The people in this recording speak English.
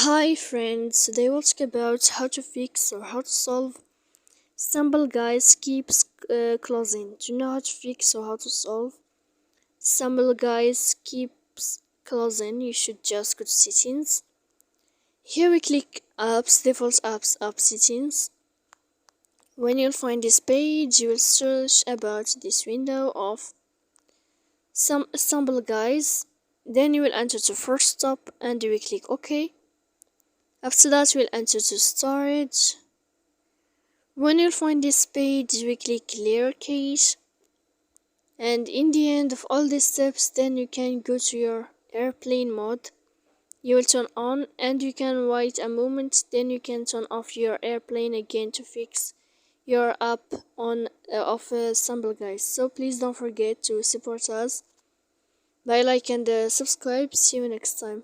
Hi friends, today we'll talk about how to fix or how to solve Stumble Guys keeps closing. Do you know how to fix or how to solve Stumble Guys keeps closing? You should just go to settings. Here we click apps, default apps, app settings. When you'll find this page, you will search about this window of some Stumble Guys. Then you will enter to first stop and you will click OK. After that, we'll enter to storage. When you find this page, we click clear cache, and in the end of all these steps, then you can go to your airplane mode. You will turn on and you can wait a moment, then you can turn off your airplane again to fix your app on of Stumble Guys. So please don't forget to support us by like and subscribe. See you next time.